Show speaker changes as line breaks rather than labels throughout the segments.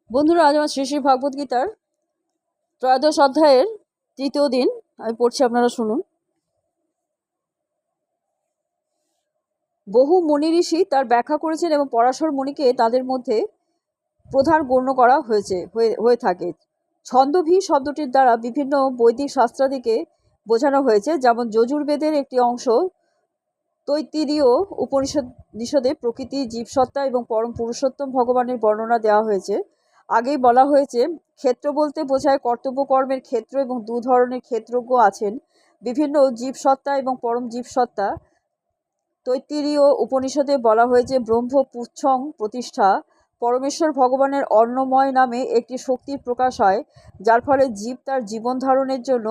বন্ধুরা, আজ আমার শ্রী শ্রী ভাগবত গীতার ত্রয়োদশ অধ্যায়ের তৃতীয় দিন আমি পড়ছি, আপনারা শুনুন। বহু মুনি ঋষি তার ব্যাখ্যা করেছেন এবং পরাশর মুনিকে তাদের মধ্যে প্রধান গণ্য করা হয়ে থাকে। ছন্দভি শব্দটির দ্বারা বিভিন্ন বৈদিক শাস্ত্রাদিকে বোঝানো হয়েছে, যেমন যজুর্বেদের একটি অংশ তৈত্তিরীয় উপনিষদে প্রকৃতি, জীবসত্তা এবং পরম পুরুষোত্তম ভগবানের বর্ণনা দেওয়া হয়েছে। আগেই বলা হয়েছে, ক্ষেত্র বলতে বোঝায় কর্তব্য কর্মের ক্ষেত্র এবং দু ধরনের ক্ষেত্রজ্ঞ আছেন, বিভিন্ন জীবসত্তা এবং পরম জীবসত্তা। তৈত্তিরীয় উপনিষদে বলা হয়েছে ব্রহ্ম পুচ্ছং প্রতিষ্ঠা, পরমেশ্বর ভগবানের অন্নময় নামে একটি শক্তির প্রকাশ হয়, যার ফলে জীব তার জীবন ধারণের জন্য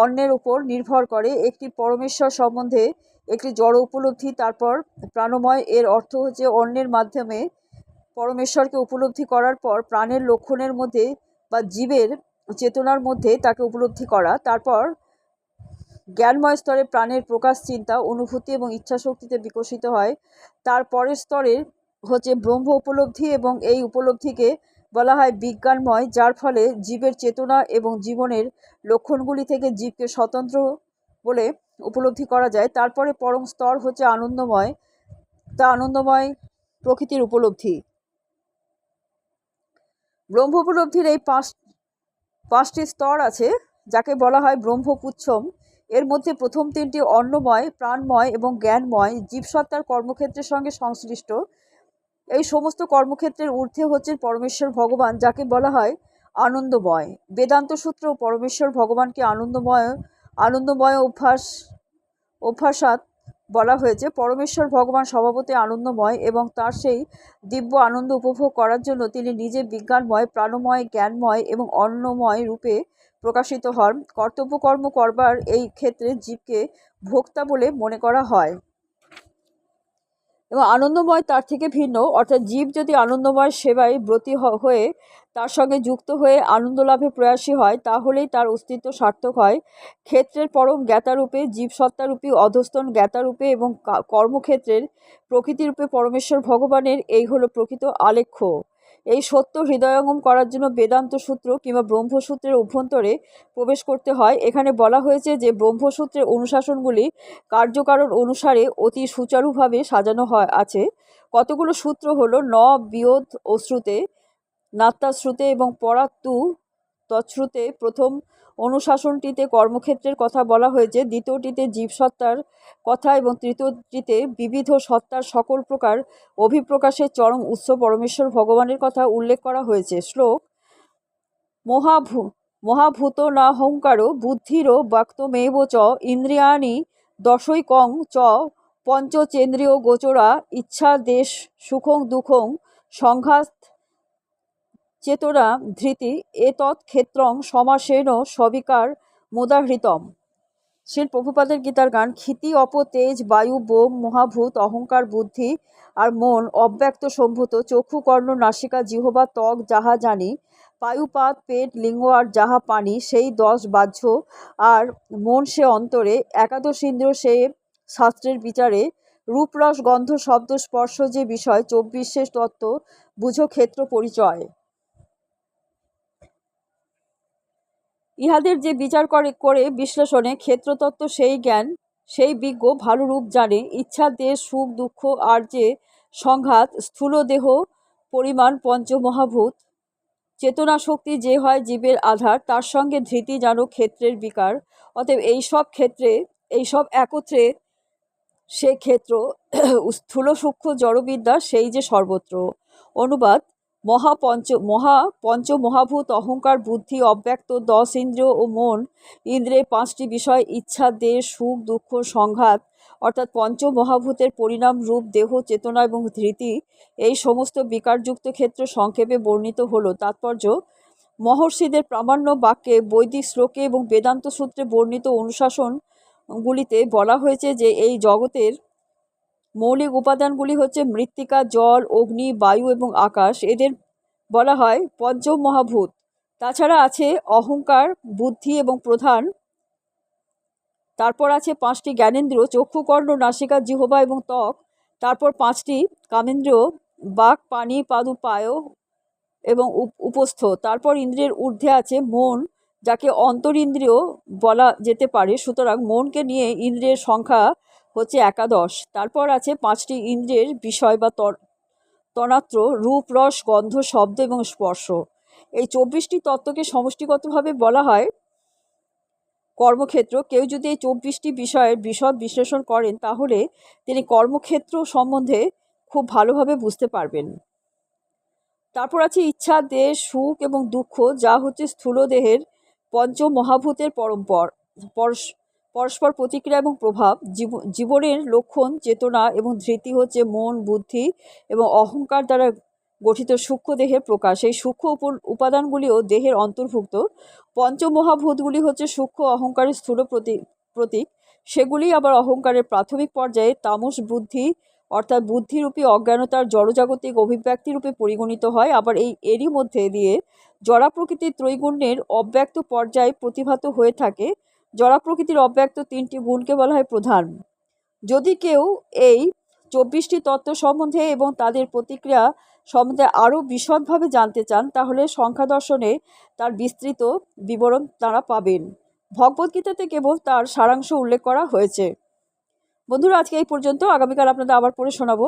অন্যের উপর নির্ভর করে। একটি পরমেশ্বর সম্বন্ধে একটি জড় উপলব্ধি, তারপর প্রাণময়, এর অর্থ হচ্ছে অন্যের মাধ্যমে পরমেশ্বরকে উপলব্ধি করার পর প্রাণের লক্ষণের মধ্যে বা জীবের চেতনার মধ্যে তাকে উপলব্ধি করা, তারপর জ্ঞানময় স্তরে প্রাণের প্রকাশ, চিন্তা, অনুভূতি এবং ইচ্ছাশক্তিতে বিকশিত হয়। তার পরের স্তরে হচ্ছে ব্রহ্ম উপলব্ধি এবং এই উপলব্ধিকে বলা হয় বিজ্ঞানময়, যার ফলে জীবের চেতনা এবং জীবনের লক্ষণগুলি থেকে জীবকে স্বতন্ত্র বলে উপলব্ধি করা যায়। তারপরে পরম স্তর হচ্ছে আনন্দময়, তা আনন্দময় প্রকৃতির উপলব্ধি। ব্রহ্ম উপলব্ধির এই পাঁচটি স্তর আছে, যাকে বলা হয় ব্রহ্মপুচ্ছম। এর মধ্যে প্রথম তিনটি অন্নময়, প্রাণময় এবং জ্ঞানময় জীবসত্তার কর্মক্ষেত্রের সঙ্গে সংশ্লিষ্ট। এই সমস্ত কর্মক্ষেত্রের ঊর্ধ্বে হচ্ছেন পরমেশ্বর ভগবান, যাকে বলা হয় আনন্দময়। বেদান্ত সূত্র পরমেশ্বর ভগবানকে আনন্দময় অভ্যাসাৎ বলা হয়েছে। পরমেশ্বর ভগবান স্বভাবতই আনন্দময় এবং তার সেই দিব্য আনন্দ উপভোগ করার জন্য তিনি নিজে বিজ্ঞানময়, প্রাণময়, জ্ঞানময় এবং অন্নময় রূপে প্রকাশিত হন। কর্তব্য কর্ম করবার এই ক্ষেত্রে জীবকে ভোক্তা বলে মনে করা হয় এবং আনন্দময় তার থেকে ভিন্ন, অর্থাৎ জীব যদি আনন্দময় সেবায় ব্রতী হয়ে তার সঙ্গে যুক্ত হয়ে আনন্দ লাভে প্রয়াসী হয়, তাহলেই তার অস্তিত্ব সার্থক হয়। ক্ষেত্রের পরম জ্ঞাতারূপে, জীবসত্তারূপী অধস্তন জ্ঞাতারূপে এবং কর্মক্ষেত্রের প্রকৃতিরূপে পরমেশ্বর ভগবানের এই হলো প্রকৃত আলেখ্য। এই সত্য হৃদয়ঙ্গম করার জন্য বেদান্ত সূত্র কিংবা ব্রহ্মসূত্রের অভ্যন্তরে প্রবেশ করতে হয়। এখানে বলা হয়েছে যে ব্রহ্মসূত্রের অনুশাসনগুলি কার্যকারণ অনুসারে অতি সুচারুভাবে সাজানো আছে। কতগুলো সূত্র হলো ন বিয়োধ অশ্রুতে, নাত্যাশ্রুতে এবং পরাত্তু তৎশ্রুতে। প্রথম অনুশাসনটিতে কর্মক্ষেত্রের কথা বলা হয়েছে, দ্বিতীয়টিতে জীবসত্তার কথা এবং তৃতীয়টিতে বিবিধ সত্তার সকল প্রকার অভিপ্রকাশের চরম উৎস পরমেশ্বর ভগবানের কথা উল্লেখ করা হয়েছে। শ্লোক: মহাভূত নাহংকার বুদ্ধিরো বাক্তমেব চ ইন্দ্রিয়াণি দশৈকং চ পঞ্চচেন্দ্রিয় গোচরা ইচ্ছা দেশ সুখং দুঃখং সংঘাত চেতনা ধৃতি এতৎ ক্ষেত্রং সমাসেন সবিকার মোদাহৃতম। শ্রীল প্রভুপাদের গীতার গান। ক্ষিতি, অপ, তেজ, বায়ু, বোম, মহাভূত, অহংকার, বুদ্ধি আর মন অব্যক্ত সম্ভূত। চক্ষু, কর্ণ, নাসিকা, জিহ্বা, ত্বক যাহা জানি, পায়ুপাত, পেট, লিঙ্গ আর যাহা পানি, সেই 10 বাহ্য, আর মন সে অন্তরে। একাদশ ইন্দ্রিয় সে শাস্ত্রের বিচারে। রূপ, রস, গন্ধ, শব্দ, স্পর্শ যে বিষয়, 24 তত্ত্ব বুঝো ক্ষেত্র পরিচয়। ইহাদের যে বিচার করে বিশ্লেষণে ক্ষেত্রতত্ত্ব সেই জ্ঞান, সেই বিজ্ঞ ভালো রূপ জানে। ইচ্ছা, দেশ, সুখ, দুঃখ আর যে সংঘাত, স্থূল দেহ পরিমাণ পঞ্চমহাভূত, চেতনা শক্তি যে হয় জীবের আধার, তার সঙ্গে ধৃতি জানো ক্ষেত্রের বিকার। অতএব এইসব একত্রে সে ক্ষেত্র। স্থূল সূক্ষ্ম জড়বিদ্যা সেই যে সর্বত্র। অনুবাদ: পঞ্চমহাভূত অহংকার, বুদ্ধি, অব্যক্ত 10 ইন্দ্রিয় ও মন, ইন্দ্রিয়ের 5টি বিষয়, ইচ্ছা, দেশ, সুখ, দুঃখ, সংঘাত, অর্থাৎ পঞ্চমহাভূতের পরিণাম রূপ দেহ, চেতনা এবং ধৃতি, এই সমস্ত বিকারযুক্ত ক্ষেত্র সংক্ষেপে বর্ণিত হলো। তাৎপর্য: মহর্ষিদের প্রামাণ্য বাক্যে, বৈদিক শ্লোকে এবং বেদান্ত সূত্রে বর্ণিত অনুশাসনগুলিতে বলা হয়েছে যে এই জগতের মৌলিক উপাদানগুলি হচ্ছে মৃত্তিকা, জল, অগ্নি, বায়ু এবং আকাশ। এদের বলা হয় পঞ্চমহাভূত। তাছাড়া আছে অহংকার, বুদ্ধি এবং প্রধান। তারপর আছে 5টি জ্ঞানেন্দ্রিয়, চক্ষু, কর্ণ, নাসিকা, জিহ্বা এবং ত্বক। তারপর 5টি কামেন্দ্রিয়, বাক, পানি, পাদু, পায় এবং উপস্থ। তারপর ইন্দ্রিয়ের ঊর্ধ্বে আছে মন, যাকে অন্তরিন্দ্রিয় বলা যেতে পারে। সুতরাং মনকে নিয়ে ইন্দ্রিয়ের সংখ্যা হচ্ছে একাদশ। তারপর আছে 5টি ইন্দ্রিয়ের বিষয় বা তন্মাত্র, রূপ, রস, গন্ধ, শব্দ এবং স্পর্শ। এই 24টি তত্ত্বকে সমষ্টিগতভাবে বলা হয় কর্মক্ষেত্র। কেউ যদি এই 24টি বিষয়ের বিশদ বিশ্লেষণ করেন তাহলে তিনি কর্মক্ষেত্র সম্বন্ধে খুব ভালোভাবে বুঝতে পারবেন। তারপর আছে ইচ্ছা, দেশ, সুখ এবং দুঃখ, যা হচ্ছে স্থূল দেহের পঞ্চমহাভূতের পরস্পর প্রতিক্রিয়া এবং প্রভাব। জীবনের লক্ষণ, চেতনা এবং ধৃতি হচ্ছে মন, বুদ্ধি এবং অহংকার দ্বারা গঠিত সূক্ষ্ম দেহের প্রকাশ। এই সূক্ষ্ম উপাদানগুলিও দেহের অন্তর্ভুক্ত। পঞ্চমহাভূতগুলি হচ্ছে সূক্ষ্ম অহংকারের স্থূল প্রতীক। সেগুলি আবার অহংকারের প্রাথমিক পর্যায়ে তামস বুদ্ধি অর্থাৎ বুদ্ধিরূপী অজ্ঞানতার জড়জাগতিক অভিব্যক্তি রূপে পরিগণিত হয়। আবার এরই মধ্যে দিয়ে জড়া প্রকৃতির ত্রৈগুণ্যের অব্যক্ত পর্যায়ে প্রতিভাত হয়ে থাকে। জড়া প্রকৃতির অব্যক্ত 3টি গুণকে বলা হয় প্রধান। যদি কেউ এই 24টি তত্ত্ব সম্বন্ধে এবং তাদের প্রতিক্রিয়া সম্বন্ধে আরও বিশদভাবে জানতে চান তাহলে সংখ্যা দর্শনে তার বিস্তৃত বিবরণ তারা পাবেন। ভগবদ্গীতাতে কেবল তার সারাংশ উল্লেখ করা হয়েছে। বন্ধুরা, আজকে এই পর্যন্ত। আগামীকাল আপনাদের আবার পড়ে শোনাবো।